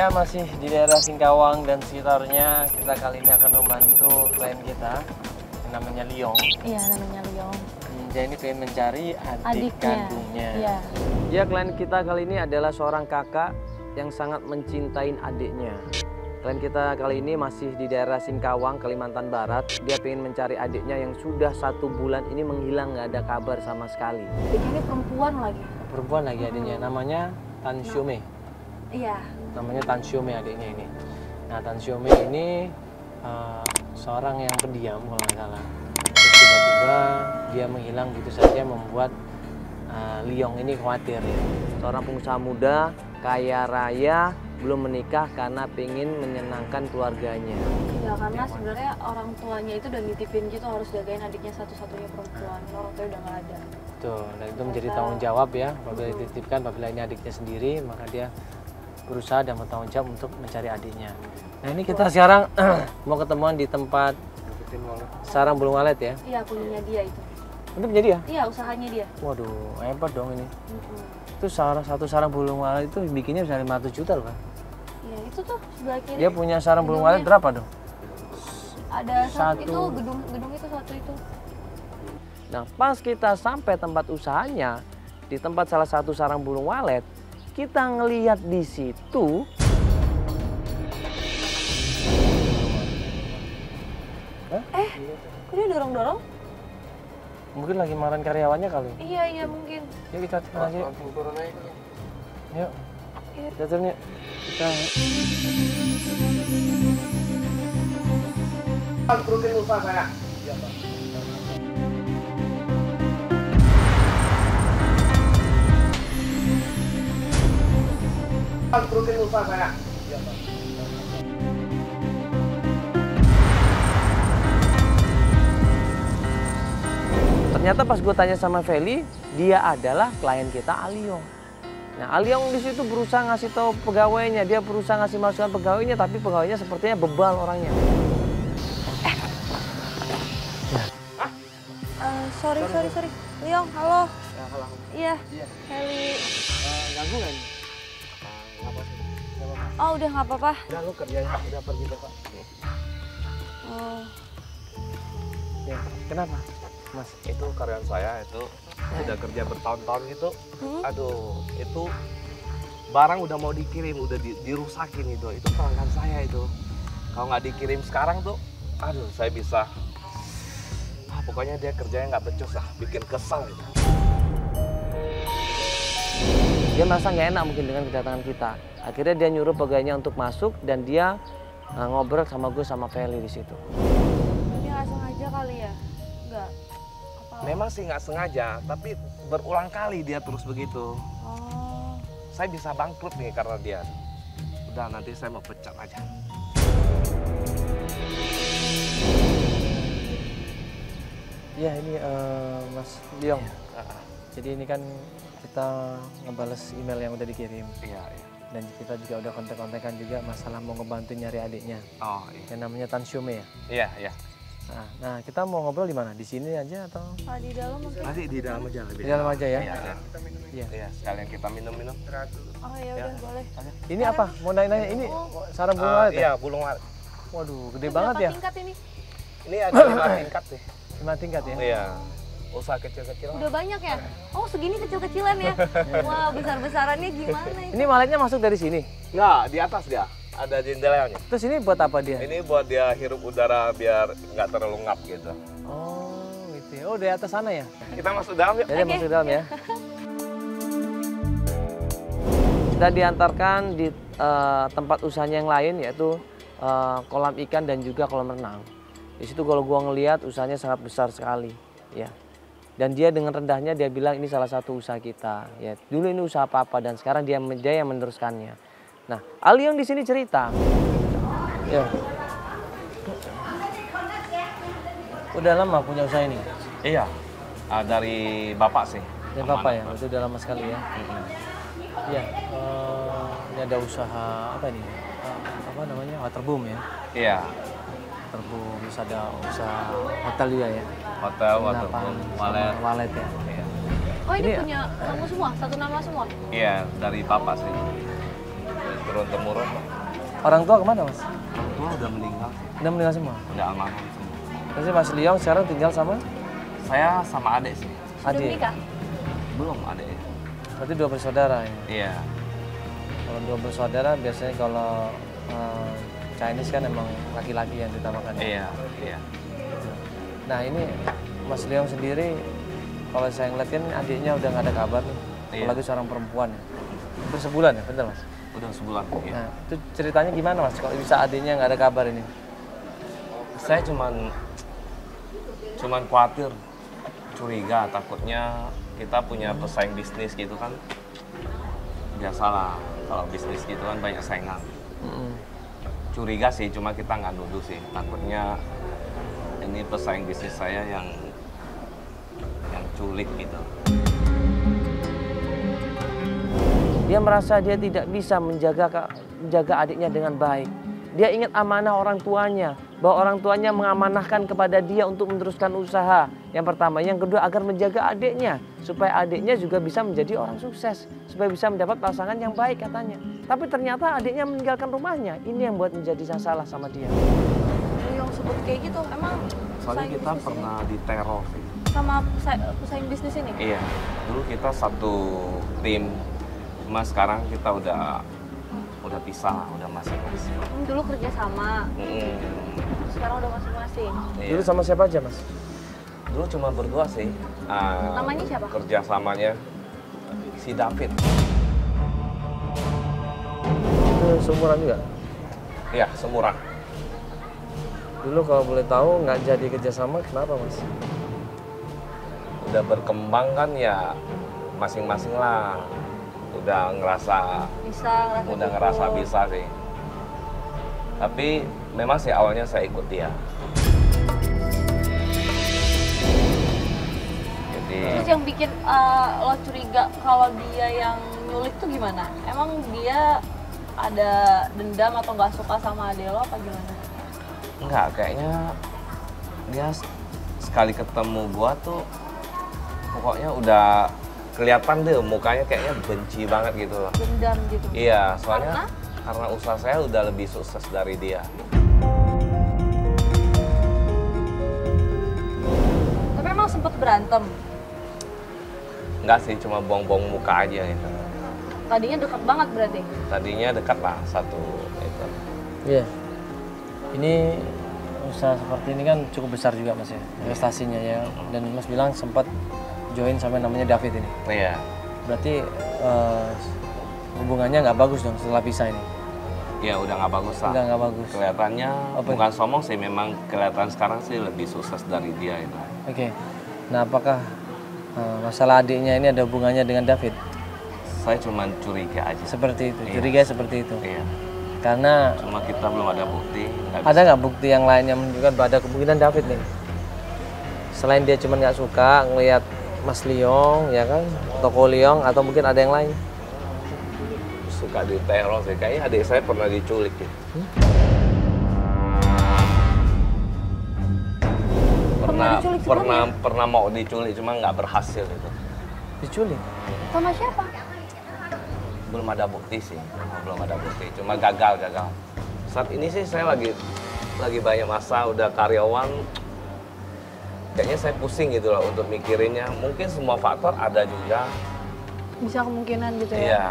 Ya, masih di daerah Singkawang dan sekitarnya. Kita kali ini akan membantu klien kita yang namanya Liong. Iya, namanya Liong. Dia ini pengen mencari adik kandungnya. Iya. Ya, klien kita kali ini adalah seorang kakak yang sangat mencintai adiknya. Klien kita kali ini masih di daerah Singkawang, Kalimantan Barat. Dia pengen mencari adiknya yang sudah 1 bulan ini menghilang, nggak ada kabar sama sekali. Adiknya ini perempuan lagi. Perempuan lagi adiknya, namanya Tan Xiume. Iya. Namanya Tan Xiume adiknya ini. Nah, Tan Xiume ini seorang yang pendiam kalau nggak salah. Terus tiba-tiba dia menghilang gitu saja, membuat Liong ini khawatir ya. Seorang pengusaha muda, kaya raya, belum menikah karena pengen menyenangkan keluarganya. Iya, karena sebenarnya orang tuanya itu udah nitipin gitu harus jagain adiknya satu-satunya perempuan. Orang tuanya udah nggak ada. Tuh, dan itu menjadi tanggung jawab ya. Apabila dititipkan, apabila ini adiknya sendiri, maka dia berusaha dan bertanggung jawab untuk mencari adiknya. Nah, ini kita sekarang mau ketemuan di tempat sarang burung walet ya. Iya, punyanya dia itu. Itu punya dia? Iya, usahanya dia. Waduh, hebat dong ini. Itu satu sarang burung walet itu bikinnya bisa 500 juta loh kan? Iya, itu tuh sebelah kiri. Dia punya sarang burung walet berapa dong? Ada satu itu, gedung itu satu itu. Nah, pas kita sampai tempat usahanya, di tempat salah satu sarang burung walet, kita ngelihat di situ Kok dia dorong-dorong? mungkin lagi marahin karyawannya kali. Iya, mungkin. Yuk kita turun aja. Langsung turun aja. Yuk. Kita turun yuk. Kita Bangkrutin usaha saya. Iya, Pak. Bangkrutin usaha saya. Iya, Pak. ternyata pas gue tanya sama Feli, dia adalah klien kita Aliong. Nah, Aliong di situ berusaha ngasih tahu pegawainya, dia berusaha ngasih masukan pegawainya, tapi pegawainya sepertinya bebal orangnya. Sorry. Liong, halo. Ya, halo. Iya. Heli. Ganggu nggak ini? Nggak apa-apa. Oh, udah nggak apa-apa. Udah lu kerjanya udah pergi tuh, Pak. Oh. Ya, kenapa? Mas, Itu karyawan saya itu udah kerja bertahun-tahun gitu. Aduh, itu barang udah mau dikirim, udah dirusakin itu. Itu pelanggan saya itu. Kalau nggak dikirim sekarang tuh, aduh, saya bisa. Pokoknya dia kerjanya nggak becus lah, bikin kesal gitu. dia merasa nggak enak mungkin dengan kedatangan kita. Akhirnya dia nyuruh pegawainya untuk masuk dan dia ngobrol sama gue sama Feli di situ. Dia nggak sengaja kali ya? Nggak. Memang sih nggak sengaja, tapi berulang kali dia terus begitu. Oh. Saya bisa bangkrut nih karena dia. Udah, nanti saya mau pecat aja. Iya, ini Mas Liong. Jadi ini kan kita ngebales email yang udah dikirim. Iya. Dan kita juga udah kontak-kontakan juga masalah mau ngebantu nyari adiknya. Oh, iya. Yang namanya Tan Xiume ya. Iya. Nah, kita mau ngobrol di mana? Di sini aja atau? Di dalam mungkin. Nanti di dalam aja lebih. Di dalam aja ya? Iya. Iya, sekalian kita minum-minum. Oh ya udah boleh. Ini apa? Mau nanya ini sarang burung walet ya? Iya, burung walet. Waduh, gede banget ya. Berapa tingkat ini? Ini ada 5 tingkat sih. 5 tingkat ya? Iya. Usaha kecil-kecil. Udah banyak ya? Oh segini kecil-kecilan ya? Wah besar-besarannya gimana ini? Ini waletnya masuk dari sini? Enggak, di atas dia. Ada jendelanya. Terus ini buat apa dia? Ini buat dia hirup udara biar nggak terlalu ngap gitu. Oh gitu ya. Oh dari atas sana ya? Kita masuk dalam yuk. Jadi masuk dalam ya. Kita diantarkan di tempat usahanya yang lain yaitu kolam ikan dan juga kolam renang. Di situ kalau gua ngelihat usahanya sangat besar sekali ya. Dan dia dengan rendahnya dia bilang ini salah satu usaha kita. Ya, dulu ini usaha papa dan sekarang dia yang meneruskannya. Nah, Aliong di sini cerita. Ya. Udah lama punya usaha ini? Iya. Dari bapak sih. Dari bapak ya, itu udah lama sekali ya. Iya. Ini ada usaha apa ini? Apa namanya? Waterboom ya. Iya. Waterboom, terus ada usaha hotel juga ya. Hotel, waterboom, walet. Walet ya. Iya. Oh ini Ini punya kamu semua? Satu nama semua? Iya, dari papa sih. turun temurun. Orang tua kemana mas? Orang tua udah meninggal sih, Udah meninggal semua? udah almarhum semua. Jadi Mas Liong sekarang tinggal sama Saya sama adik sih, Sudah adik? menikah? belum adiknya. Berarti 2 bersaudara ya? Iya, Kalau 2 bersaudara biasanya kalau Chinese kan emang laki-laki yang ditamakan. iya, iya. Nah ini Mas Liong sendiri, kalau saya ngeliat kan adiknya udah nggak ada kabar nih. Iya. Apalagi seorang perempuan ya. Hampir sebulan ya, bener Mas? Udah sebulan. Iya. Nah itu ceritanya gimana Mas? Kalau bisa adiknya nggak ada kabar ini? Saya cuman khawatir, curiga, takutnya kita punya pesaing bisnis gitu kan. Biasalah, kalau bisnis gitu kan banyak saingan. Curiga sih, cuma kita nggak nuduh sih. Takutnya ini pesaing bisnis saya yang culik gitu. Dia merasa dia tidak bisa menjaga adiknya dengan baik. Dia ingat amanah orang tuanya, bahwa orang tuanya mengamanahkan kepada dia untuk meneruskan usaha. Yang pertama, yang kedua agar menjaga adiknya, supaya adiknya juga bisa menjadi orang sukses, supaya bisa mendapat pasangan yang baik katanya. Tapi ternyata adiknya meninggalkan rumahnya. Ini yang buat menjadi salah sama dia. Yang sebut kayak gitu, emang Soalnya pesaing kita bisnis pernah diteror sih. ini? Sama pesaing bisnis ini? Iya, dulu kita satu tim, cuma sekarang kita udah pisah, udah masing-masing. Dulu kerja sama, sekarang udah masing-masing. Iya. Dulu sama siapa aja Mas? Dulu cuma berdua sih. Namanya siapa? Kerjasamanya si David. Itu seumuran juga? Iya, semurah. Dulu kalau boleh tahu nggak jadi kerjasama, kenapa Mas? Udah berkembang kan ya masing-masing lah. Udah ngerasa Cukup. bisa sih. Tapi memang sih awalnya saya ikut dia. Jadi Terus yang bikin lo curiga kalau dia yang nyulik tuh gimana? Emang dia ada dendam atau nggak suka sama ade lo apa gimana? enggak, kayaknya dia sekali ketemu gua tuh pokoknya udah kelihatan deh mukanya kayaknya benci banget gitu loh. Dendam gitu? Iya, soalnya karena usaha saya udah lebih sukses dari dia. Tapi emang sempet berantem? Enggak sih, cuma buang-buang muka aja gitu. Tadinya dekat banget berarti? Tadinya dekat lah satu itu. Iya. Ini usaha seperti ini kan cukup besar juga Mas ya, investasinya ya. Dan Mas bilang sempat join sama namanya David ini. Iya. Berarti hubungannya nggak bagus dong setelah pisah ini? Ya udah nggak bagus lah. Udah nggak bagus. Kelihatannya Apa? bukan sombong sih, memang kelihatan sekarang sih lebih sukses dari dia itu. Oke. Nah apakah masalah adiknya ini ada hubungannya dengan David? Saya cuma curiga aja. Seperti itu, Iya. curiga seperti itu. Iya. Karena Cuma kita belum ada bukti. ada nggak bukti yang lain yang menunjukkan bahwa ada kemungkinan David nih? Selain dia cuma nggak suka ngelihat Mas Liong, ya kan, toko Liong, atau mungkin ada yang lain? Suka diteror sih. Kayaknya adik saya pernah diculik gitu. diculik sebelumnya? Pernah mau diculik, cuma nggak berhasil itu. Diculik? Sama siapa? Belum ada bukti sih, belum ada bukti. Cuma gagal. Saat ini sih saya lagi banyak masa, udah karyawan. Kayaknya saya pusing gitu loh untuk mikirinnya. Mungkin semua faktor ada juga. Bisa kemungkinan gitu ya? Iya,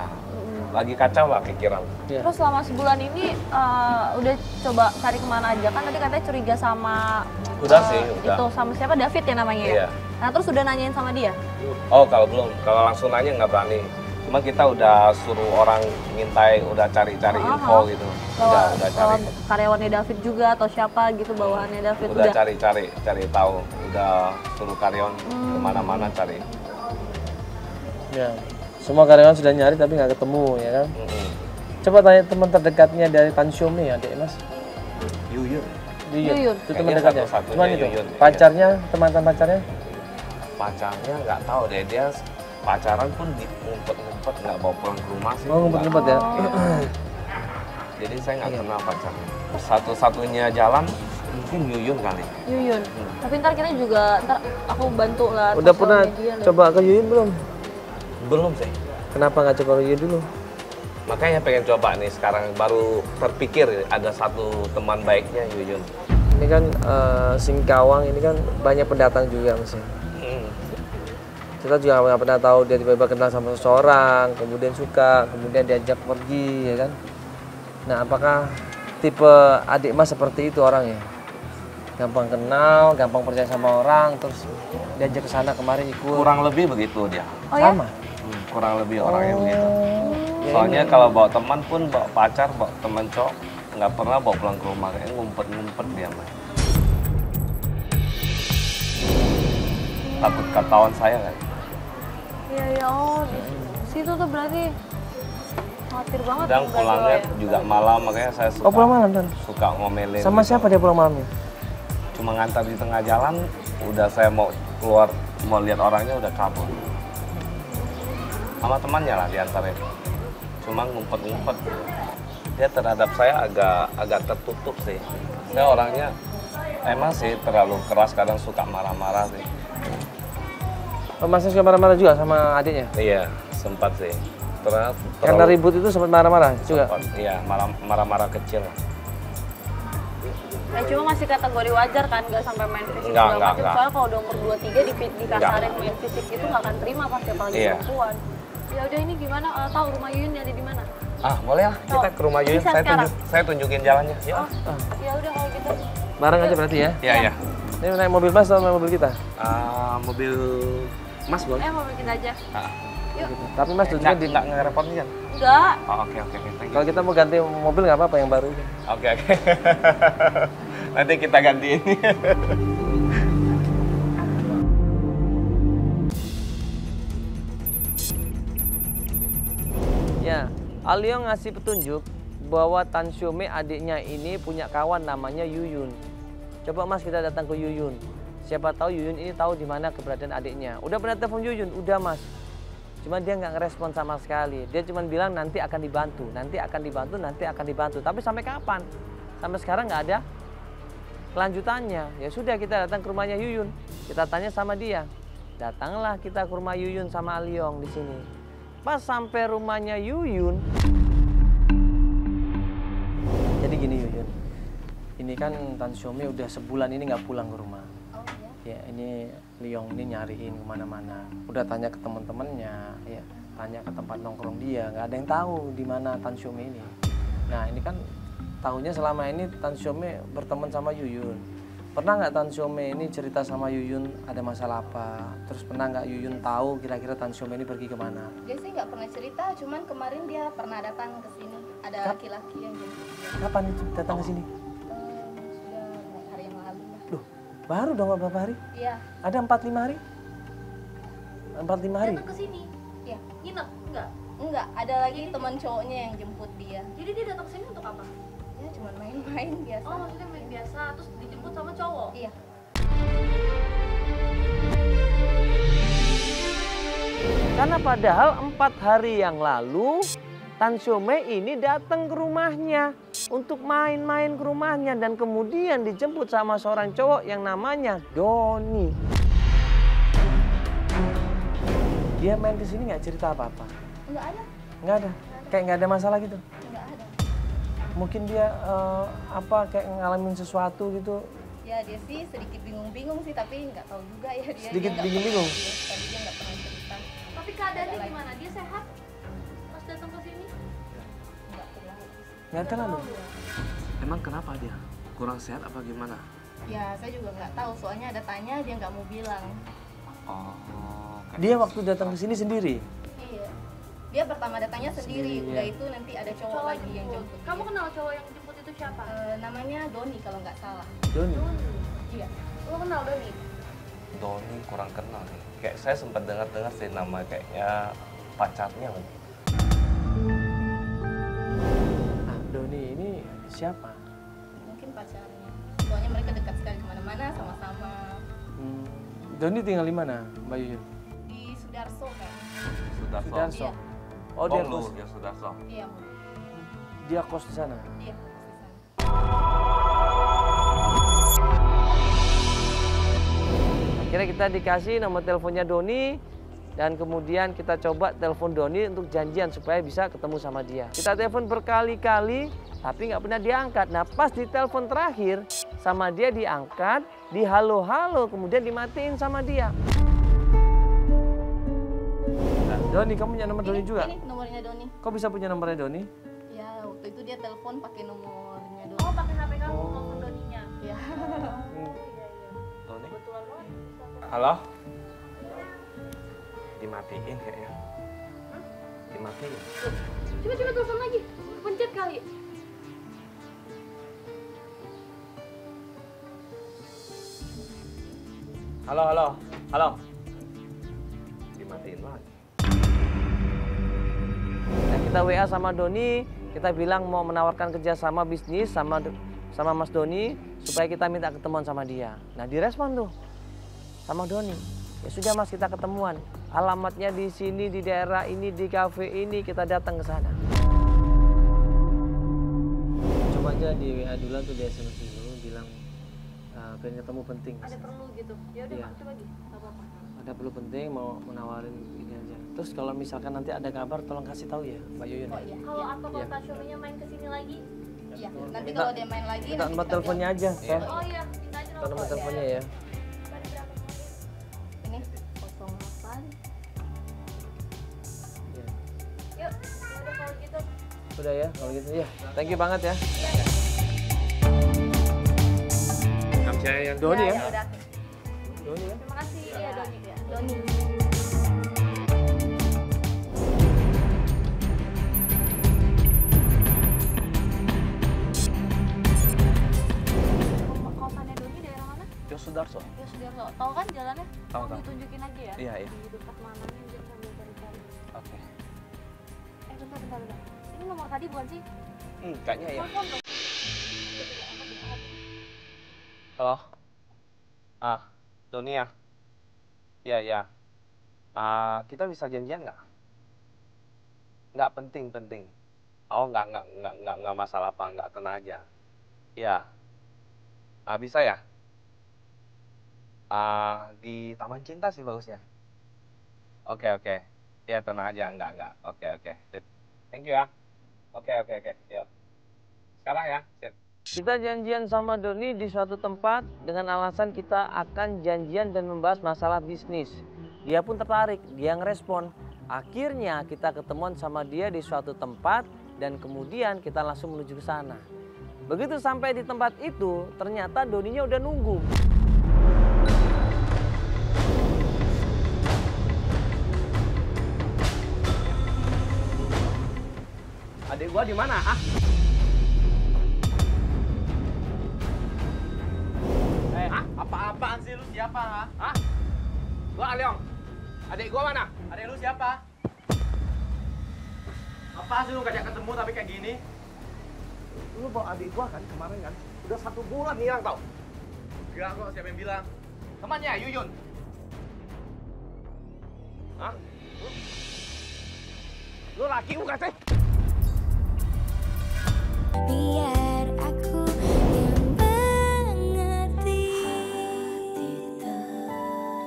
lagi kacau lah pikiran. Iya. Terus selama sebulan ini udah coba cari kemana aja kan? Tadi katanya curiga sama Udah sih, udah. itu sama siapa? David ya namanya ya? Iya. Nah terus udah nanyain sama dia? Oh kalau belum, kalau langsung nanya nggak berani. Cuma kita udah suruh orang ngintai, udah cari-cari info gitu. Udah cari. Karyawannya David juga atau siapa gitu bawahannya David? Udah cari tahu. Udah suruh karyawan kemana-mana cari. Ya. Semua karyawan sudah nyari tapi nggak ketemu, ya kan? Coba tanya teman terdekatnya dari Tan Xiaomi, adik Mas. Yuyun. Yuyun. Itu teman Kayaknya dekatnya. satu-satunya Cuman itu. Yuyun. Pacarnya, teman-teman pacarnya? Pacarnya nggak tahu deh, dia pacaran pun ngumpet-ngumpet, nggak bawa pulang ke rumah sih. Oh, ngumpet-ngumpet ya. Jadi saya nggak kenal pacarnya. Satu-satunya jalan mungkin Yuyun kali. Yuyun. Tapi ntar kita juga, ntar aku bantu lah. Udah sosial pernah media lah. coba ke Yuyun belum? Belum sih. Kenapa nggak coba ke Yuyun dulu? Makanya pengen coba nih sekarang baru terpikir ada satu teman baiknya Yuyun. Ini kan Singkawang ini kan banyak pendatang juga Mas ya. Kita juga nggak pernah tahu dia tiba-tiba kenal sama seseorang, kemudian suka, kemudian diajak pergi, ya kan? Nah, apakah tipe adik Mas seperti itu orangnya? Gampang kenal, gampang percaya sama orang, terus diajak ke sana kemarin ikut. Kurang lebih begitu dia. Oh ya? Sama. Kurang lebih orangnya begitu. Ya, Soalnya kalau bawa teman pun, bawa pacar, bawa teman cowok, nggak pernah bawa pulang ke rumah, kayak ngumpet-ngumpet dia mah. Takut ketahuan saya kan. Iya, iya, oh di situ tuh berarti khawatir banget. Dan berarti pulangnya lo ya. juga malam, makanya saya suka, Oh, pulang malam kan? suka ngomelin. Sama gitu. siapa dia pulang malamnya? Cuma ngantar di tengah jalan, udah saya mau keluar, mau lihat orangnya udah kabur. Sama temannya lah diantarin. Cuma ngumpet-ngumpet. Dia terhadap saya agak tertutup sih. Saya orangnya emang sih terlalu keras, kadang suka marah-marah sih. Oh, Masnya suka marah-marah juga sama adiknya? Iya, sempat sih. Karena ribut itu sempat marah-marah juga? Sempat, iya, marah-marah kecil. Ya cuma masih kategori wajar kan, nggak sampai main fisik Enggak, segala macam. enggak. Soalnya kalau udah umur 2-3 dikasarin main fisik itu nggak akan terima pasti, apalagi Iya. perempuan. Ya udah, ini gimana? Tahu rumah Yuyun ada di mana? Ah, boleh lah, kita ke rumah Yuyun. Bisa sekarang? Saya tunjukin jalannya. Yuk. Oh, ya udah kalau gitu. Bareng aja berarti ya? Iya, iya. Ini naik mobil Mas atau naik mobil kita? Mobil Mas boleh? Mobil kita aja. Ah. Yuk. Tapi Mas tujuannya di... Nggak ngerepotin kan? Enggak. Oh, oke, thank you. Kalau kita mau ganti mobil nggak apa-apa yang baru. Oke. Nanti kita gantiin. Ya, Alio ngasih petunjuk bahwa Tan Xiaomei adiknya ini punya kawan namanya Yuyun. Coba Mas kita datang ke Yuyun. Siapa tahu Yuyun ini tahu di mana keberadaan adiknya. Udah pernah telepon Yuyun? Udah Mas. Cuma dia nggak ngerespon sama sekali. Dia cuma bilang nanti akan dibantu, nanti akan dibantu, nanti akan dibantu. Tapi sampai kapan? Sampai sekarang nggak ada kelanjutannya. Ya sudah, kita datang ke rumahnya Yuyun. Kita tanya sama dia. Datanglah kita ke rumah Yuyun sama Aliong di sini. Pas sampai rumahnya Yuyun. Jadi gini Yuyun. Ini kan Tan Xiaomei udah sebulan ini nggak pulang ke rumah. Oh Ya ini Liong ini nyariin kemana-mana. Udah tanya ke teman-temannya, ya tanya ke tempat nongkrong dia, nggak ada yang tahu di mana Tan Xiaomei ini. Nah ini kan tahunya selama ini Tan Xiaomei berteman sama Yuyun. Pernah nggak Tan Xiaomei ini cerita sama Yuyun ada masalah apa? Terus pernah nggak Yuyun tahu kira-kira Tan Xiaomei ini pergi kemana? Dia sih nggak pernah cerita, cuman kemarin dia pernah datang ke sini. Ada laki-laki yang jemput dia. Kapan itu datang ke sini? Sudah beberapa hari yang lalu lah. Loh, baru dong beberapa hari? Iya, Ada 4-5 hari? 4-5 hari? Datang ke sini. iya. Nginep enggak? Enggak, ada lagi teman cowoknya yang jemput dia. Jadi dia datang ke sini untuk apa? Ya cuma main-main biasa. Oh, maksudnya main biasa terus dijemput sama cowok. Iya. Karena padahal 4 hari yang lalu Tan Xiaomei ini datang ke rumahnya untuk main-main ke rumahnya dan kemudian dijemput sama seorang cowok yang namanya Doni. Dia main ke sini nggak cerita apa-apa? Enggak ada, Nggak ada. Kayak nggak ada masalah gitu. enggak ada. Mungkin dia kayak ngalamin sesuatu gitu. Ya dia sih sedikit bingung-bingung sih, tapi nggak tahu juga ya dia. Sedikit Dia nggak bingung-bingung? pernah- Iya, tadi dia nggak pernah cerita. Tapi keadaannya gimana? Dia sehat? Pas datang ke sini? Nggak terlalu. Nggak terlalu. Emang kenapa dia? Kurang sehat apa gimana? Ya saya juga nggak tahu, soalnya ada tanya dia nggak mau bilang. Oh, Dia waktu datang ke sini sendiri. Iya. Dia pertama datangnya sendiri, Sendiri, udah ya. itu nanti ada cowok lagi yang jemput. Kamu dia. kenal cowok yang jemput itu siapa? Namanya Doni kalau nggak salah. Doni. Iya. Lo kenal Doni? Doni kurang kenal nih. Kayak saya sempat dengar-dengar sih nama kayaknya pacarnya. Doni ini siapa? Mungkin pacarnya. Soalnya mereka dekat sekali kemana-mana sama-sama. Doni tinggal di mana, Mbak Yuyun? Di Sudarso kan? Sudarso. Sudarso. Iya. Oh, dia Bonglu, kos. dia Sudarso. Iya. Dia kos di sana. Iya. Di sana. Akhirnya kita dikasih nomor teleponnya Doni Dan kemudian kita coba telepon Doni untuk janjian supaya bisa ketemu sama dia. Kita telepon berkali-kali, tapi nggak pernah diangkat. Nah pas di telepon terakhir, sama dia diangkat, di halo-halo, kemudian dimatiin sama dia. Nah, Doni, kamu punya nomor Doni juga? Ini nomornya Doni. Kok bisa punya nomornya Doni? Ya waktu itu dia telepon pakai nomornya Doni. Oh, pakai HP kamu telepon Doninya. Ya. Doni? Kebetulan banget. Halo? Dimatiin kayaknya. Dimatiin. Coba telepon lagi. Pencet kali. Halo, halo, halo. Dimatiin lagi. Nah, kita WA sama Doni, kita bilang mau menawarkan kerjasama bisnis sama Mas Doni supaya kita minta ketemuan sama dia. Nah, direspon tuh sama Doni. Ya sudah Mas, kita ketemuan. Alamatnya di sini, di daerah ini, di kafe ini, kita datang ke sana. Coba aja di WA dulu atau di SMS dulu bilang pengen ketemu penting. Ada perlu gitu. Ya udah, Iya. Pak, coba gitu. Enggak apa-apa. Ada perlu penting mau menawarin ini aja. Terus kalau misalkan nanti ada kabar tolong kasih tahu ya, Mbak Yuyun. Oh iya. Kalau Iya. atau kalau Tasyominya main ke sini lagi? Iya. Nanti kalau dia main lagi Minta nanti nomor kita teleponnya aja, Iya. Sof. Oh iya, minta aja Minta nomor nomor. teleponnya ya. bilang. Ini 08. Iya. Yuk, ya udah kalau gitu. Udah ya, kalau gitu ya. Thank you banget ya. Saya yang Doni ya? Udah. Doni ya. Terima kasih ya Doni. Doni. Kosannya Doni daerah mana? Yosudarso. Ya sudah tahu kan jalannya? Tahu, Mau tahu. ditunjukin aja ya? Iya, iya. Di dekat mananya dia sambil cari-cari. Oke. Bentar. Ini nomor tadi bukan sih? Kayaknya ya. Telepon dong. Halo. Doni ya? Iya, iya. Kita bisa janjian nggak? Nggak penting. Oh, nggak masalah apa, nggak tenang aja. Iya. Bisa ya? Di Taman Cinta sih bagusnya. Oke. Iya, tenang aja, nggak. Oke. Thank you ya. Oke. Yuk. Sekarang ya. Sip. Kita janjian sama Doni di suatu tempat dengan alasan kita akan janjian dan membahas masalah bisnis. Dia pun tertarik, dia ngerespon. Akhirnya kita ketemuan sama dia di suatu tempat dan kemudian kita langsung menuju ke sana. Begitu sampai di tempat itu, ternyata Doninya udah nunggu. Adik gua di mana? Apa-apaan sih lu siapa? Gua Aliong. Adik gua mana? Adik lu siapa? Apa sih lu ngajak ketemu tapi kayak gini? Lu bawa adik gua kan kemarin kan? Udah 1 bulan hilang tau. Enggak kok, siapa yang bilang? Temannya Yuyun. Lu laki bukan sih? Biar aku yang mengerti terlatih.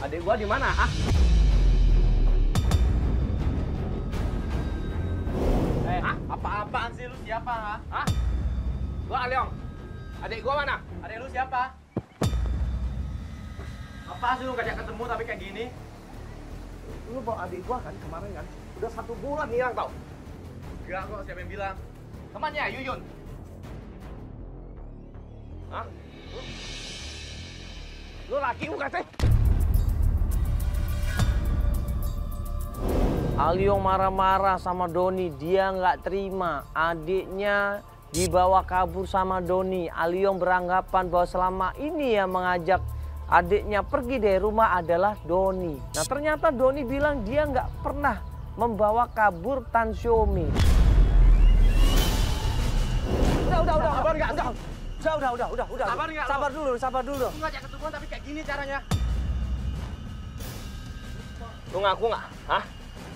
Adik gua di mana? Apa-apaan sih lu siapa? Gua Aliong. Adik gua mana? Adik lu siapa? Apa sih lu ngajak ketemu tapi kayak gini? Lu bawa adik gua kan kemarin kan? Udah 1 bulan hilang tau. Enggak kok, siapa yang bilang? Temannya Yuyun. Lu laki bukan sih? Aliong marah-marah sama Doni, dia nggak terima. Adiknya dibawa kabur sama Doni. Aliong beranggapan bahwa selama ini yang mengajak adiknya pergi dari rumah adalah Doni. Nah ternyata Doni bilang dia nggak pernah membawa kabur Tasyomi. Udah. Sabar nggak? Enggak. Udah. Sabar nggak? Sabar dulu. Lu ngajak ketemuan tapi kayak gini caranya. Lu ngaku nggak?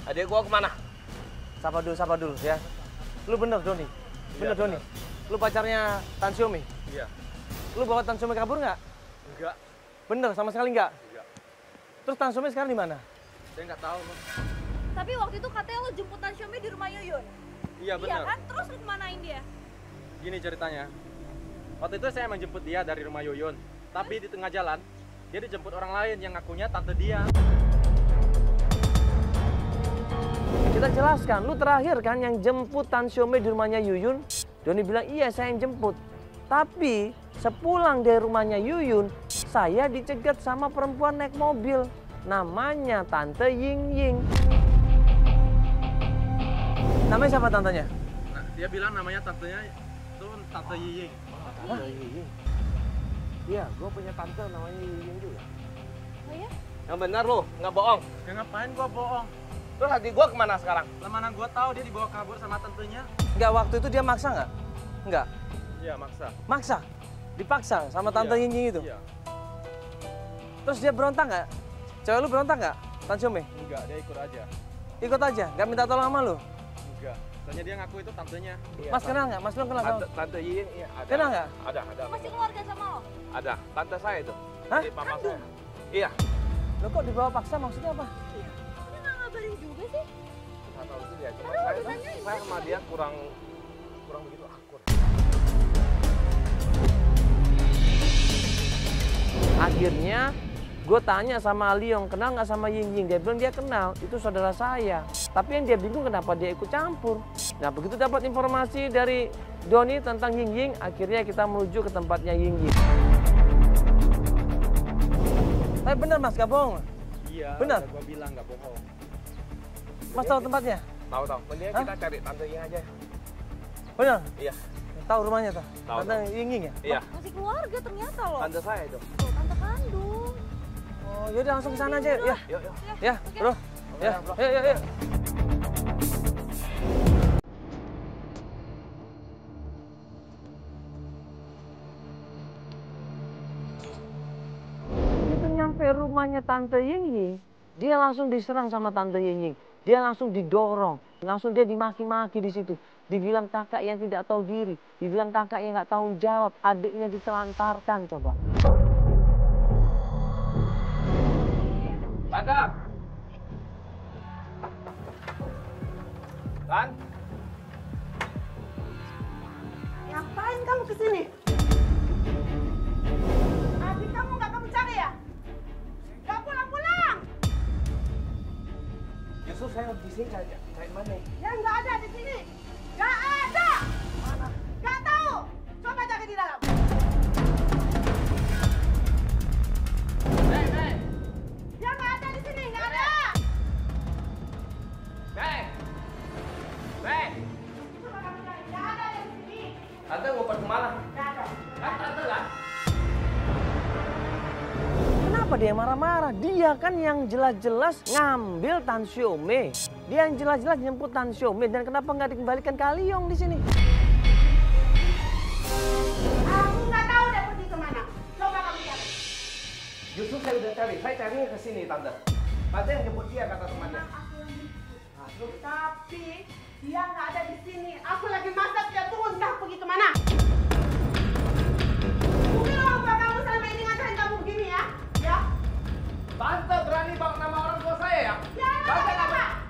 Adik gua kemana? Sabar dulu ya. Lu bener Doni. Bener Doni? Lu pacarnya Tan Xiaomi? Iya. Lu bawa Tan Xiaomi kabur nggak? Enggak. Bener, sama sekali nggak? Enggak. Terus Tan Xiaomi sekarang di mana? Saya nggak tahu, Mas. Tapi waktu itu katanya lo jemput Tan Xiaomi di rumah Yuyun. Iya Iya kan? Terus lo kemanain dia? Gini ceritanya. Waktu itu saya emang jemput dia dari rumah Yuyun. Tapi di tengah jalan, dia dijemput orang lain yang ngakunya tante dia. Kita jelaskan, lu terakhir kan yang jemput Tan Xiaomi di rumahnya Yuyun. Doni bilang, iya saya yang jemput. Tapi sepulang dari rumahnya Yuyun, saya dicegat sama perempuan naik mobil. Namanya Tante Ying Ying. Namanya siapa tantenya? Nah, dia bilang namanya tantenya itu Tante Yiying. Tante Ying. Iya, gue punya tante namanya Ying Ying juga. Oh ya? Yang benar lu, nggak bohong. Ya ngapain gua bohong? Terus hati gua kemana sekarang? Lah mana gua tahu dia dibawa kabur sama tantenya. Enggak, waktu itu dia maksa nggak? Enggak. Iya, maksa. Maksa? Dipaksa sama Tante Iya. Ying Ying itu? Iya. Terus dia berontak nggak? Cewek lu berontak nggak, Tan Xiaomi? Enggak, dia ikut aja. Ikut aja, nggak minta tolong sama lu? Enggak. Soalnya dia ngaku itu tantenya. Mas kenal nggak? Mas belum kenal sama? Tante Ying, iya ada. Kenal nggak? Ada. Masih keluarga sama lo? Ada. Tante saya itu. Hah? Jadi mama saya. Iya. Lo kok dibawa paksa maksudnya apa? Dia nggak ngabarin juga sih. Nggak tahu sih dia. Cuma saya sama dia kurang begitu akur. Akhirnya gue tanya sama Liong, kenal nggak sama Ying Ying? Dia bilang dia kenal, itu saudara saya. Tapi yang dia bingung kenapa dia ikut campur. Nah begitu dapat informasi dari Doni tentang Ying Ying, akhirnya kita menuju ke tempatnya Ying Ying. Tapi bener Mas, gak bohong? Iya. Benar? Gua bilang nggak bohong. Mas tahu tempatnya? Tahu. Mendingan Hah? kita cari Tante Ying aja. Bener? Iya. Tahu rumahnya tuh? Tahu, Tante Ying Ying ya? Iya. Masih keluarga ternyata lo. Tante saya itu. Tuh, tante kandung. Oh yaudah langsung ke sana aja yuk. Ya, Yuk. ya bro. Ya, yuk. Itu nyampe rumahnya Tante Ying Ying, dia langsung diserang sama Tante Ying Ying. Dia langsung didorong, langsung dia dimaki-maki di situ. Dibilang kakak yang tidak tahu diri, dibilang kakak yang nggak tanggung jawab, adiknya ditelantarkan coba. Tante. Lan. Ngapain kamu kesini? Adik kamu nggak kamu cari ya? Nggak pulang-pulang? Justru saya di sini cari mana? Ya nggak ada di sini. Nggak ada. Mana? Nggak tahu. Coba cari di dalam. Ya nggak ada di sini, nggak ada. Coba kamu cari. Nggak ada di sini. Tante mau pergi kemana? Nggak ada. Kan tante kan? Kenapa dia marah-marah? Dia kan yang jelas-jelas ngambil Tan Xiaomi. Dia yang jelas-jelas jemput Tan Xiaomi. Dan kenapa nggak dikembalikan ke Liong di sini? Aku nggak tahu dia pergi kemana. Coba kamu cari. Justru saya udah cari. Saya carinya ke sini tante. Tante yang jemput dia kata temannya. Tapi dia nggak ada di sini. Aku lagi masak, dia turun, entah pergi kemana. Mungkin orang tua kamu selama ini ngajarin kamu begini ya? Ya? Tante berani bawa nama orang tua saya ya? Ya,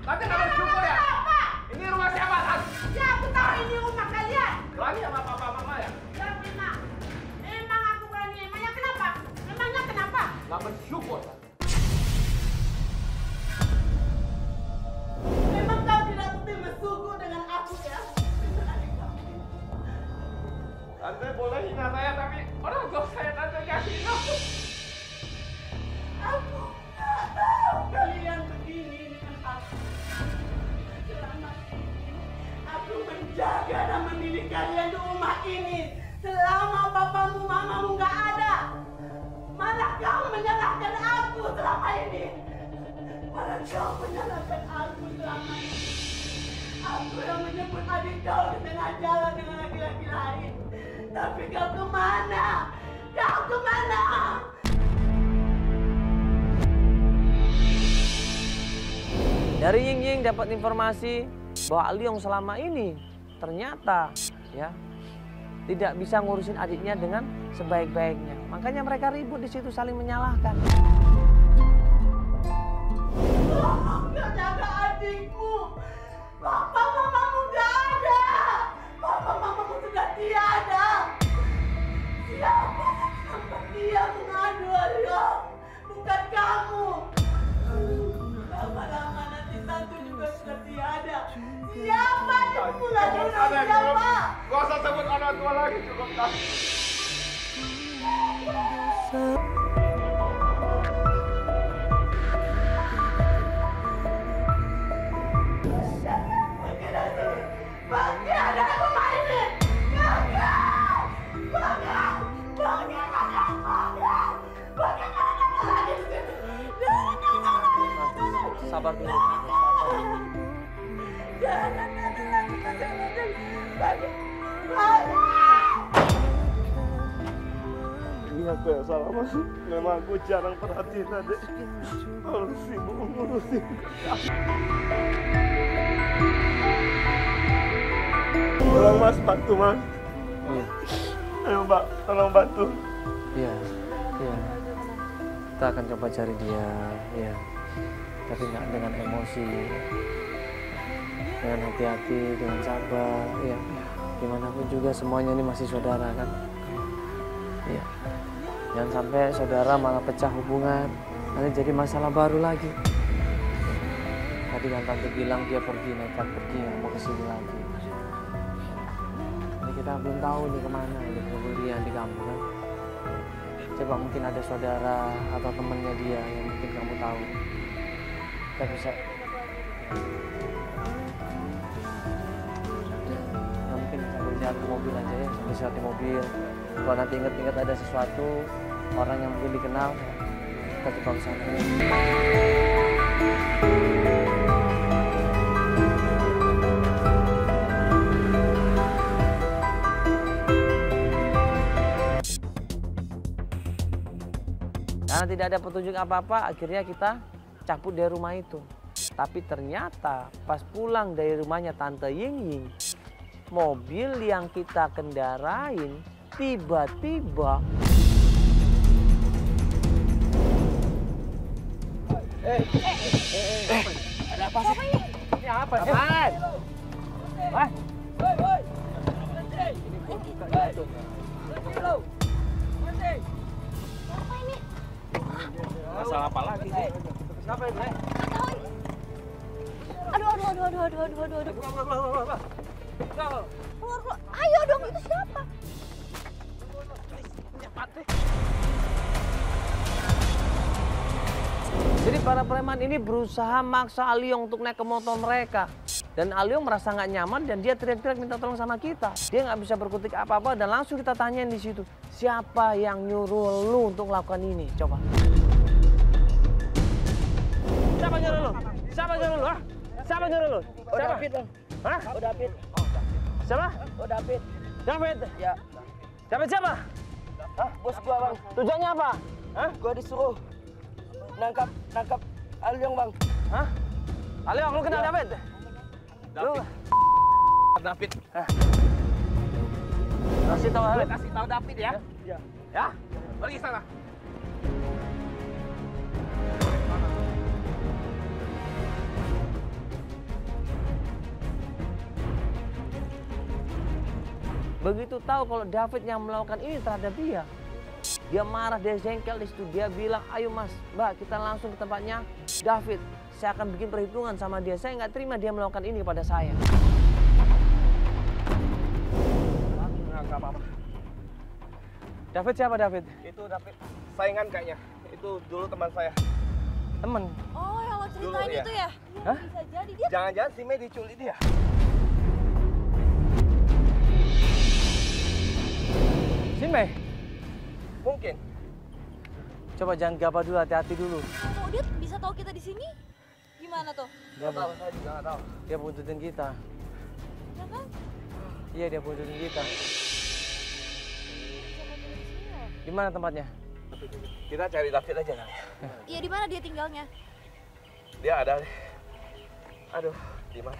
Tante nggak bersyukur ya? Apa? Ini rumah siapa tante? Ya, aku tahu ini rumah kalian. Berani sama papa mama ya? Ya, memang. Emang aku berani. Emangnya kenapa? Memangnya kenapa? Nggak bersyukur tante. Memang kau tidak berterima syukur dengan aku ya? Tante boleh hina saya tapi orang tua saya tante nggak hina. Aku nggak tahu kalian begini dengan aku. Selama ini aku menjaga dan mendidik kalian di rumah ini. Selama papamu, mamamu nggak ada, malah kau menyalahkan aku selama ini. Malah kau menyalahkan aku selama ini. Aku yang menyebut adik kau di tengah jalan dengan laki-laki lain. Tapi kau kemana? Kau kemana? Dari Ying Ying dapat informasi bahwa Liong selama ini ternyata ya tidak bisa ngurusin adiknya dengan sebaik-baiknya. Makanya mereka ribut di situ, saling menyalahkan. Tolong jaga adikmu. Papa mamamu gak ada. Papa mamamu sudah tiada. Siapa sampai dia mengadu Aryo? Bukan kamu. Lama-lama nanti satu juga sudah tiada. Siapa yang mengadu siapa? Gak usah sebut anak tua lagi, cukup tak. Pergi ada rumah ini. Sabar dulu, sabar. Ini aku yang salah mas. Memang aku jarang perhatiin adik. Harus sibuk ngurusin kerja. Tolong mas, bantu mas. Iya. Ayo mbak, tolong bantu. Iya, iya. Kita akan coba cari dia, ya. Tapi nggak dengan emosi, dengan hati-hati, dengan sabar, ya. Gimana pun juga semuanya ini masih saudara kan. Iya. Jangan sampai saudara malah pecah hubungan, nanti jadi masalah baru lagi. Tadi kan tante bilang dia pergi, nekat pergi, nggak mau kesini lagi. Ini kita belum tahu nih kemana ini pergian di kampung kan. Coba mungkin ada saudara atau temannya dia yang mungkin kamu tahu. Kita bisa. Ya mungkin sambil lihat ke mobil aja ya, sambil lihat di mobil. Kalau nanti ingat-ingat ada sesuatu orang yang mungkin dikenal, kita coba ke sana. Karena tidak ada petunjuk apa-apa, akhirnya kita cabut dari rumah itu. Tapi ternyata pas pulang dari rumahnya Tante Ying Ying, mobil yang kita kendarain tiba-tiba Ada apa sih? Ini apa? apaan? Wah, Masalah apa lagi sih? Kenapa itu? Aduh. Keluar. Ayo dong, itu siapa? jadi para preman ini berusaha maksa Aliong untuk naik ke motor mereka. Dan Aliong merasa nggak nyaman dan dia teriak-teriak minta tolong sama kita. Dia nggak bisa berkutik apa-apa dan langsung kita tanyain di situ. Siapa yang nyuruh lu untuk melakukan ini? Coba. Siapa nyuruh lu? Siapa nyuruh lu? Ha? Siapa nyuruh lu? Oh, David, Bang. Hah? Oh, David. Siapa? Oh, David. David. Ya. David siapa? Hah? Bos gua, Bang. Tujuannya apa? Hah? Gua disuruh nangkap Aliong, Bang. Hah? Aliong, lu kenal David? Lu? David. Kasih tahu David. Kasih tahu David ya. Ya. Ya. Pergi sana. Begitu tahu kalau David yang melakukan ini terhadap dia marah, dia jengkel di situ. Dia bilang, ayo mas, mbak, kita langsung ke tempatnya David. Saya akan bikin perhitungan sama dia. Saya nggak terima dia melakukan ini kepada saya. Nggak apa-apa. David siapa David? Itu David. Saingan kayaknya. Itu dulu teman saya. Temen. Oh, yang lo ceritain Dulu, ya. itu ya? Hah? Bisa jadi dia. Jangan-jangan si Mei diculik dia. Si Mei? Mungkin. Coba jangan gabah dulu, hati-hati dulu. Kalau dia bisa tahu kita di sini, gimana tuh? Dia, Tahu, saya juga nggak tahu. dia buntutin kita. Ya kan? Iya, dia buntutin kita. Bisa mobil di sini loh. Di mana tempatnya? Kita cari David aja kali. Iya, di mana dia tinggalnya? Dia ada. Aduh, di mana?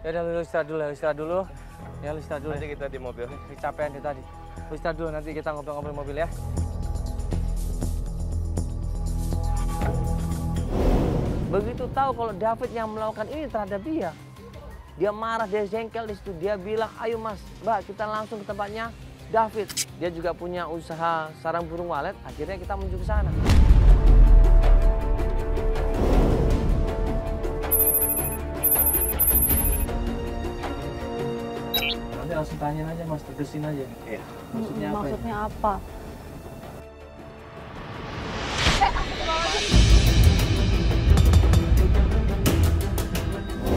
Ya udah lu istirahat dulu, istirahat dulu. Ya lu istirahat dulu. Nanti kita di mobil. Kecapean dia tadi. Lu istirahat dulu, nanti kita ngobrol-ngobrol mobil ya. Begitu tahu kalau David yang melakukan ini terhadap dia marah, dia jengkel di situ. Dia bilang, ayo mas, mbak kita langsung ke tempatnya David. Dia juga punya usaha sarang burung walet, akhirnya kita menuju ke sana. Nanti langsung tanyain aja mas, tegesin aja. Iya. Maksudnya apa? Maksudnya apa?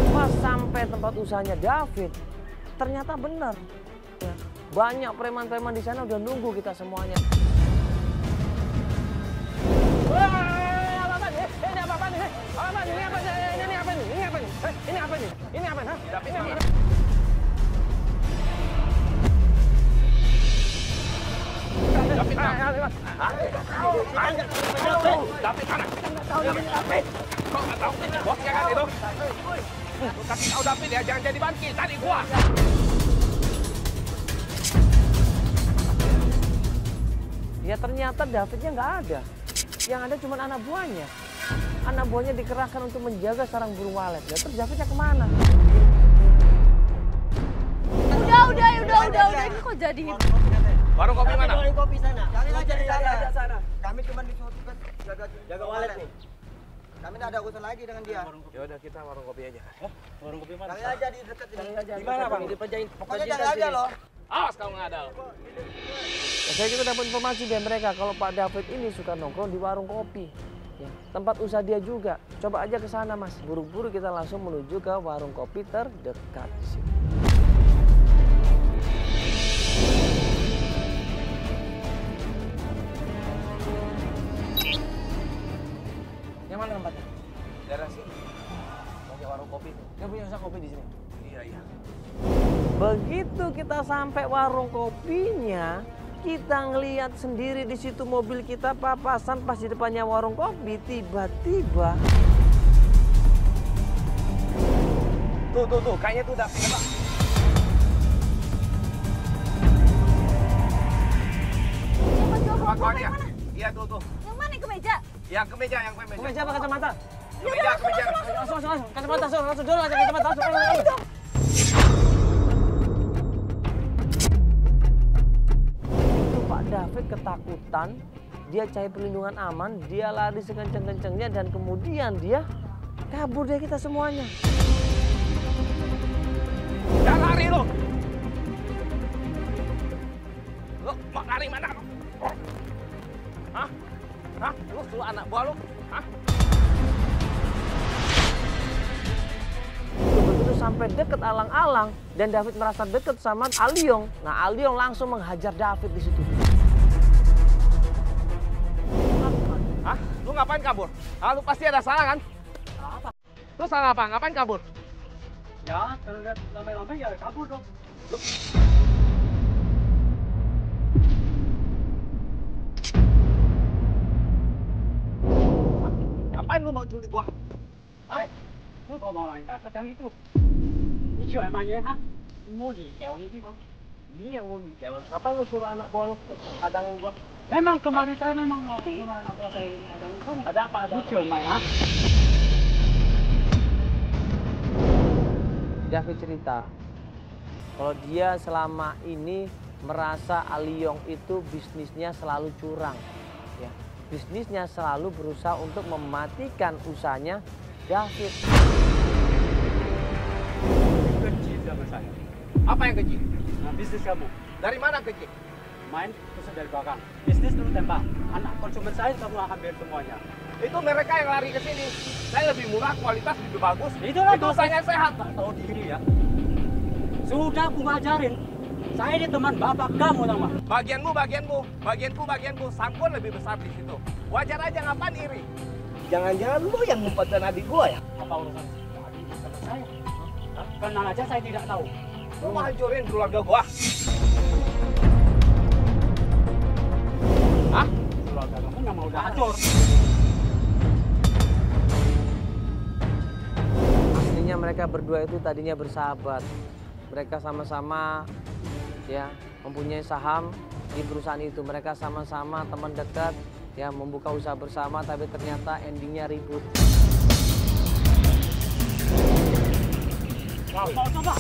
Pas sampai tempat usahanya David, ternyata benar. Ya, banyak preman-preman di sana udah nunggu kita semuanya. Kok nggak tahu bosnya kan itu? Lu kasih tahu David ya, jangan jadi bangkit, tadi gua. Ya ternyata Davidnya nggak ada. Yang ada cuma anak buahnya. Anak buahnya dikerahkan untuk menjaga sarang burung walet. Ya terus Davidnya kemana? Udah. Ini kok jadi Warung kopi mana? Warung kopi sana. Kami nggak jadi aja sana. Kami cuma disuruh tugas Jaga walet nih. Kami nggak ada urusan lagi dengan dia. Ya udah kita warung kopi aja. Warung kopi mana? Cari aja di dekat ini. Di mana bang? Di Pejain. Pokoknya cari aja loh. Awas kamu nggak ada. Ya, saya juga dapat informasi dari mereka kalau Pak David ini suka nongkrong di warung kopi. Ya, tempat usaha dia juga. Coba aja ke sana mas. Buru-buru kita langsung menuju ke warung kopi terdekat di sini. Yang mana tempatnya? Daerah sini. Banyak warung kopi. Yang punya usaha kopi di sini. Iya. Begitu kita sampai warung kopinya, kita ngelihat sendiri di situ mobil kita papasan pas di depannya warung kopi. Tiba-tiba Tuh, kayaknya tuh David apa? Siapa Yang mana? Iya tuh. Yang mana ke meja? Yang ke meja. kemeja apa kacamata? Ke meja. Langsung, kacamata, langsung dulu aja kacamata. Langsung. Itu Pak David ketakutan, dia cari perlindungan aman, dia lari sekenceng-kencengnya dan kemudian dia kabur dari kita semuanya. Jangan lari lo. Lo mau lari mana? Hah? Lu suruh anak buah lu? Hah? Begitu sampai deket alang-alang dan David merasa deket sama Aliong. Nah, Aliong langsung menghajar David di situ. Hah? Lu ngapain kabur? Lu pasti ada salah kan? Apa? Lu salah apa? Ngapain kabur? Ya, kalau lihat lambai-lambai ya kabur dong. Ngapain lu mau culik gua? Lu kok mau main kata itu? Ini cuma emangnya, ha? Mau di ini sih, Bang. Ini yang mau di Apa lu suruh anak buah lu adangin gua? Memang kemarin saya memang mau anak buah saya ini ada apa? Ada cuma main, ha? David cerita kalau dia selama ini merasa Aliong itu bisnisnya selalu curang, ya. Bisnisnya selalu berusaha untuk mematikan usahanya David. Keji sama saya. Apa yang keji? Nah, bisnis kamu. Dari mana keji? Main tusuk dari belakang. Bisnis dulu tembak. Anak konsumen saya kamu akan biar semuanya. Itu mereka yang lari ke sini. Saya lebih murah, kualitas lebih bagus. Itulah itu usahanya sehat. Tak tahu diri ya. Sudah aku ngajarin. Saya ini teman bapak kamu, tahu nggak? Bagianku. Sampun lebih besar di situ. Wajar aja, ngapain iri? Jangan-jangan lu yang ngumpetkan adik gua ya? Apa urusan adik sama saya? Hah? Kenal aja saya tidak tahu. Lu mau hancurin keluarga gua? Hah? Keluarga kamu nggak mau udah hancur. Sebenarnya mereka berdua itu tadinya bersahabat. Mereka sama-sama ya mempunyai saham di perusahaan itu. Mereka sama-sama teman dekat ya membuka usaha bersama, tapi ternyata endingnya ribut. Coba.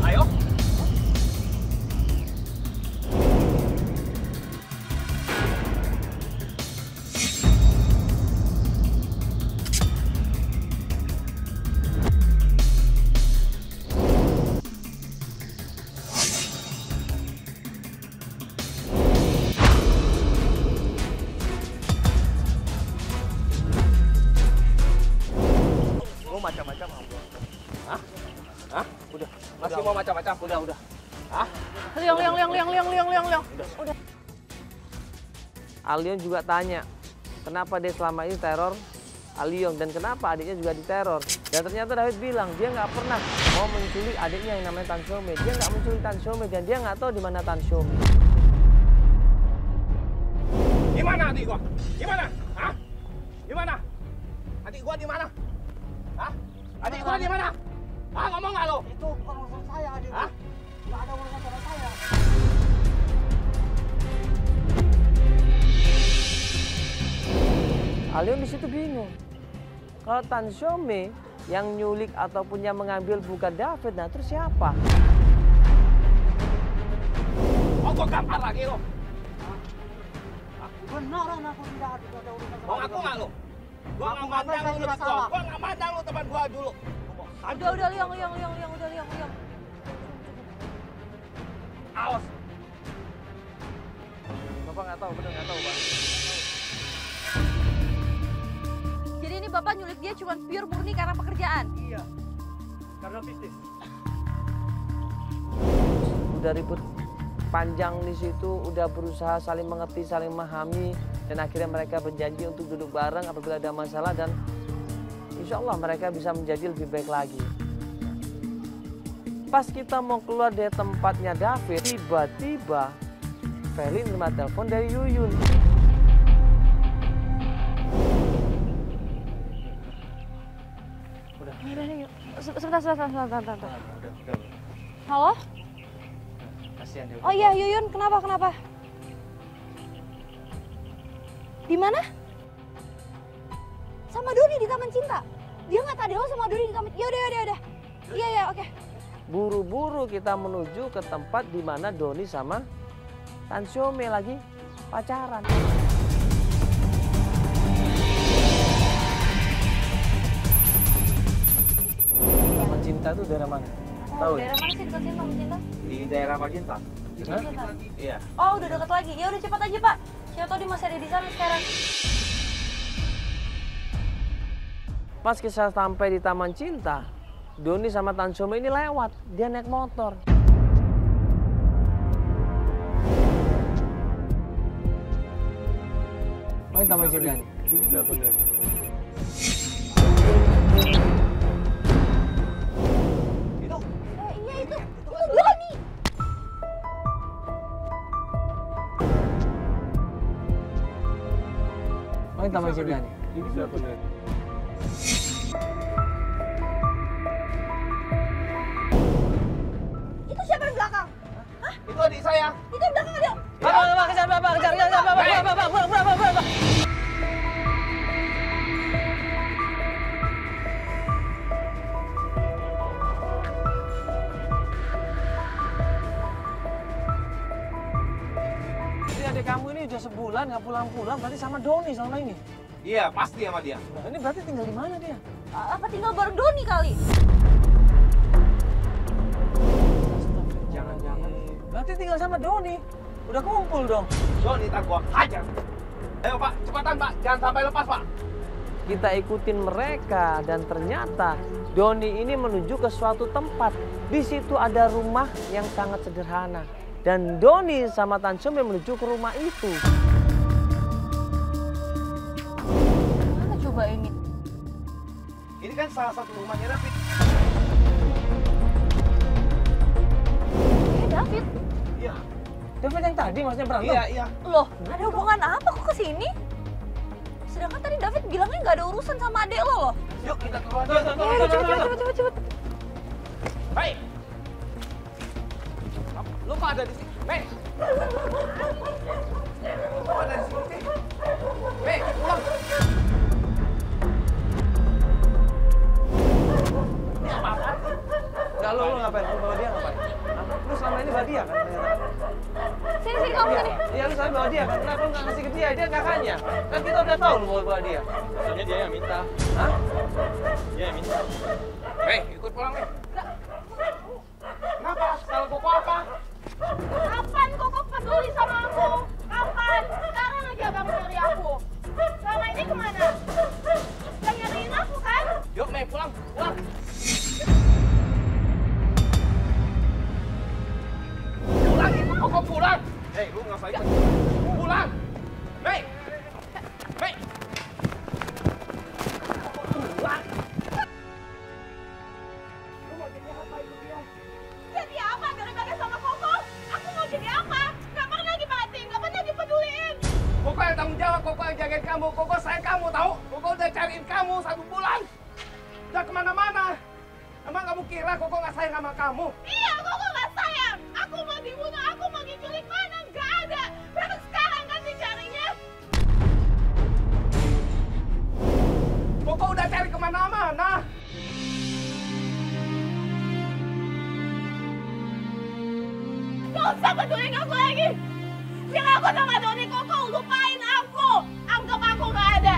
Ayo. Macam-macam Hah? Hah? Udah. Masih mau macam-macam? Udah. Hah? Liang. Udah. Alion juga tanya, kenapa dia selama ini teror Alion dan kenapa adiknya juga diteror. Dan ternyata David bilang dia nggak pernah mau menculik adiknya yang namanya Tan Shome. Dia nggak menculik Tan Shome dan dia nggak tahu di mana Tan Shome. Gimana adik gua? Gimana? Hah? Gimana? Adik gua di mana? Hah? Adik gua di mana? Ah, ngomong nggak lo? Itu bukan urusan saya, adik. Hah? Nggak ada urusan sama saya. Alion di situ bingung. Kalau Tan Shome yang nyulik ataupun yang mengambil bukan David, nah terus siapa? Oh, gua gampar lagi lo. Beneran aku tidak ada urusan sama Mau ngaku nggak lo? Gua nggak mandang lu depan gua. Gua nggak mandang lu teman gua dulu. Udah, Liang. Awas. Bapak nggak tahu, bener nggak tahu, Pak. Jadi ini Bapak nyulik dia cuma pure murni karena pekerjaan? Iya. Karena bisnis. Udah ribut panjang di situ, udah berusaha saling mengerti, saling memahami, dan akhirnya mereka berjanji untuk duduk bareng apabila ada masalah dan insya Allah mereka bisa menjadi lebih baik lagi. Pas kita mau keluar dari tempatnya David, tiba-tiba Feli nerima telepon dari Yuyun. Udah, yuk. Sebentar. Halo? Kasihan dia. Oh iya, Yuyun, kenapa? Di mana? Sama Doni di Taman Cinta. Dia nggak tadi lo sama Doni di Taman. Ya udah. Iya, oke. Buru-buru kita menuju ke tempat di mana Doni sama Tan Shome lagi pacaran. Taman Cinta itu daerah mana? Tahu ya? Daerah mana sih dekat Taman Cinta? Di daerah Macinta. Iya. Oh, udah dekat lagi. Ya udah cepat aja, Pak. Siapa tahu dia masih ada di sana sekarang. Pas kita sampai di Taman Cinta, Doni sama Tan Shome ini lewat. Dia naik motor. Oh, ini Taman Cinta nih. Iya itu Doni. Oh, ini Taman Cinta nih. Itu siapa di belakang? Itu adik saya. Itu di belakang ada. Bapak, kejar, Bapak. Jadi adik kamu ini udah sebulan nggak pulang-pulang, berarti sama Doni selama ini? Iya, pasti sama dia. Nah, ini berarti tinggal di mana dia? Apa tinggal bareng Doni kali? Jangan-jangan. Berarti tinggal sama Doni. Udah kumpul dong. Doni, ntar gua hajar. Ayo Pak, cepatan Pak, jangan sampai lepas Pak. Kita ikutin mereka dan ternyata Doni ini menuju ke suatu tempat. Di situ ada rumah yang sangat sederhana. Dan Doni sama Tan Shome menuju ke rumah itu. Mana coba ini? Ini kan salah satu rumahnya David. David? Iya. David yang tadi maksudnya berantem? Iya. Loh, ada hubungan apa kok ke sini? Sedangkan tadi David bilangnya nggak ada urusan sama adek lo loh. Yuk kita keluar. Cepet. Hei. Lu kok ada di sini? Mei. Lu kok ada di sini? Mei, pulang. Ini apa-apaan sih? Enggak, lu ngapain? Lu bawa dia ngapain? Lu selama ini bawa dia kan ternyata? Sini kamu sini. Iya, lu selama bawa dia kan? Kenapa lu nggak ngasih ke dia? Dia kakaknya. Kan kita udah tahu lu bawa dia. Soalnya dia yang minta. Hah? Dia yang minta. Mei, ikut pulang, Mei. Kenapa? Salah Koko apa? Kapan Koko peduli sama aku? Kapan? Sekarang aja kamu nyari aku. Selama ini kemana? Gak nyariin aku kan? Yuk, Mei, pulang. Pulang. Pulang, itu Koko pulang. Hei, lu nggak usah ikut. Pulang. Mei. Mei. Pulang. Jadi apa daripada sama Koko? Aku mau jadi apa? Gak pernah diperhatiin, gak pernah dipeduliin. Koko yang tanggung jawab, Koko yang jagain kamu, Koko sayang kamu, tahu? Koko udah cariin kamu 1 bulan. Udah kemana-mana. Emang kamu kira Koko nggak sayang sama kamu? Iya, Koko gak sayang. Aku mau dibunuh, aku mau diculik, mana gak ada. Baru sekarang kan dicarinya. Koko udah cari kemana-mana. Gak usah peduliin aku lagi. Biar aku sama Doni Koko lupain aku. Anggap aku gak ada.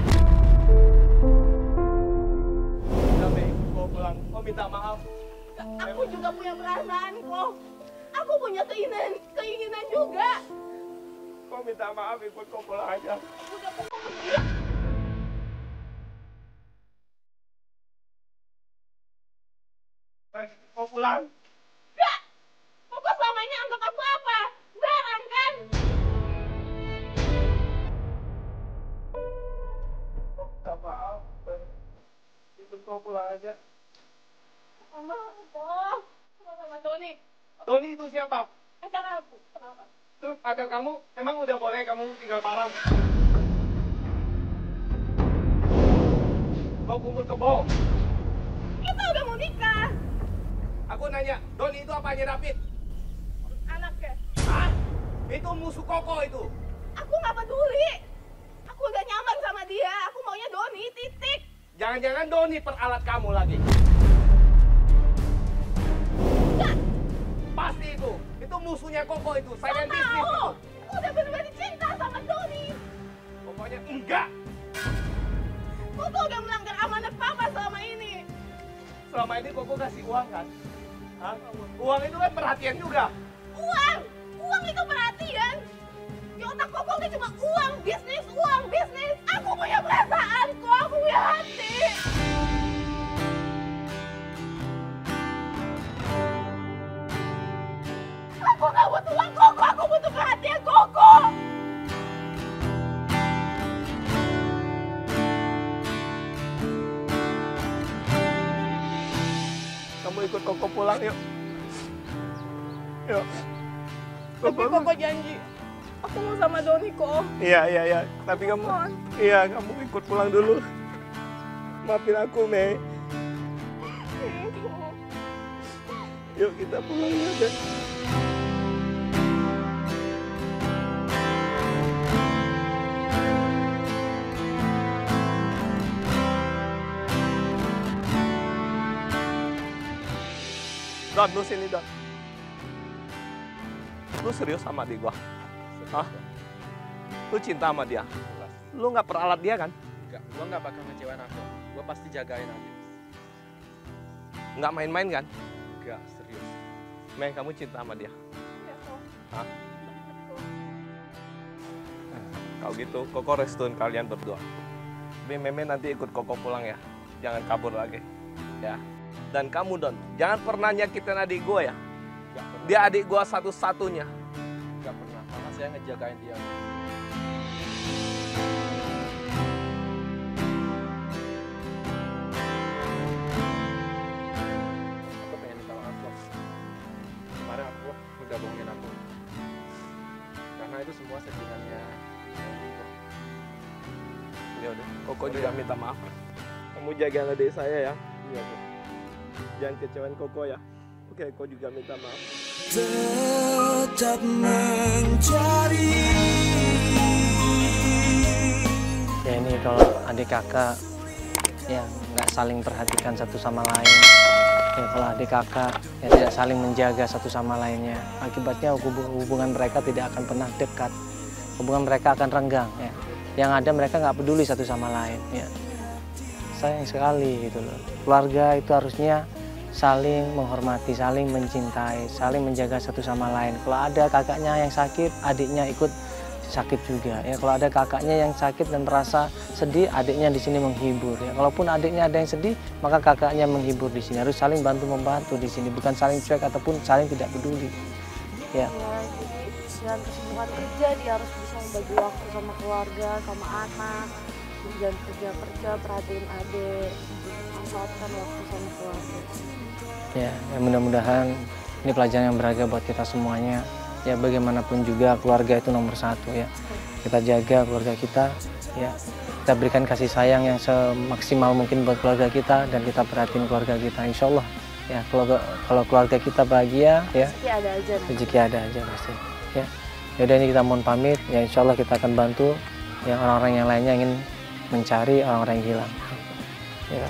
Udah, Mei, Koko pulang. Koko minta maaf. Aku juga punya perasaan kok. Aku punya keinginan juga. Koko minta maaf, ikut Koko pulang aja. Udah Koko pergi. Koko pulang. Gak. Koko selama ini anggap aku apa? Barang kan? Minta maaf. Ikut Koko pulang aja. Mama, oh, sama Doni. Doni itu siapa? Acara aku. Kenapa? Tuh, ada kamu. Emang udah boleh kamu tinggal malam? Kau kumpul kebo. Kita udah mau nikah. Aku nanya, Doni itu apanya David? Anaknya. Hah? Itu musuh Koko itu. Aku nggak peduli. Aku udah nyaman sama dia. Aku maunya Doni, titik. Jangan-jangan Doni peralat kamu lagi. Enggak. Pasti itu. Itu musuhnya Koko itu. Gak Saingan bisnis itu. tahu. Aku udah bener-bener cinta sama Doni. Pokoknya enggak. Koko udah melanggar amanat papa selama ini. Selama ini Koko kasih uang kan? Hah? Uang itu kan perhatian juga. Uang. Uang itu perhatian. Di otak Koko ini cuma uang, bisnis, uang, bisnis. Aku punya perasaan kok. Aku punya hati. Aku gak butuh uang Koko. Aku butuh perhatian Koko. Kamu ikut Koko pulang yuk. Yuk. Tapi Koko janji. Aku mau sama Doni kok. Iya. Tapi kamu, iya kamu ikut pulang dulu. Maafin aku, Mei. Yuk kita pulang aja. Don, lu sini, Don. Lu serius sama adik gua? Hah? Lu cinta sama dia? Lu nggak peralat dia kan? Enggak, gua nggak bakal ngecewain aku. Gua pasti jagain Adit. Nggak main-main kan? Enggak, serius. Mei, kamu cinta sama dia? Iya kok. Hah? Kalau gitu, Koko restuin kalian berdua. Tapi Meme nanti ikut Koko pulang ya. Jangan kabur lagi. Ya. Dan kamu, Don, jangan pernah nyakitin adik gue ya. Enggak pernah. Dia adik gue satu-satunya. Enggak pernah, karena saya ngejagain dia. Aku pengen minta maaf loh. Kemarin aku udah bohongin aku. Karena itu semua settingannya. Ya udah, Koko juga minta maaf. Kamu Kamu jaga adik saya ya. Iya, Bu. Jangan kecewain Koko ya. Oke, Koko juga minta maaf. Tetap mencari. Ya ini kalau adik kakak ya nggak saling perhatikan satu sama lain. Ya kalau adik kakak ya tidak saling menjaga satu sama lainnya, akibatnya hubungan mereka tidak akan pernah dekat. Hubungan mereka akan renggang ya. Yang ada mereka nggak peduli satu sama lain ya. Sayang sekali gitu loh. Keluarga itu harusnya saling menghormati, saling mencintai, saling menjaga satu sama lain. Kalau ada kakaknya yang sakit, adiknya ikut sakit juga ya. Kalau ada kakaknya yang sakit dan merasa sedih, adiknya di sini menghibur ya. Kalaupun adiknya ada yang sedih, maka kakaknya menghibur di sini. Harus saling bantu membantu di sini, bukan saling cuek ataupun saling tidak peduli ya. Jadi dengan kesibukan kerja dia harus bisa membagi waktu sama keluarga, sama anak. Jangan kerja perhatiin adik, manfaatkan waktu sama keluarga. Ya mudah-mudahan ini pelajaran yang berharga buat kita semuanya. Ya bagaimanapun juga keluarga itu nomor satu ya. Kita jaga keluarga kita ya. Kita berikan kasih sayang yang semaksimal mungkin buat keluarga kita dan kita perhatiin keluarga kita. Insya Allah ya kalau keluarga kita bahagia ya. Rezeki ada aja. Rezeki ada aja pasti ya. Yaudah ini kita mohon pamit ya. Insya Allah kita akan bantu yang orang-orang yang lainnya ingin mencari orang-orang yang hilang. Ya.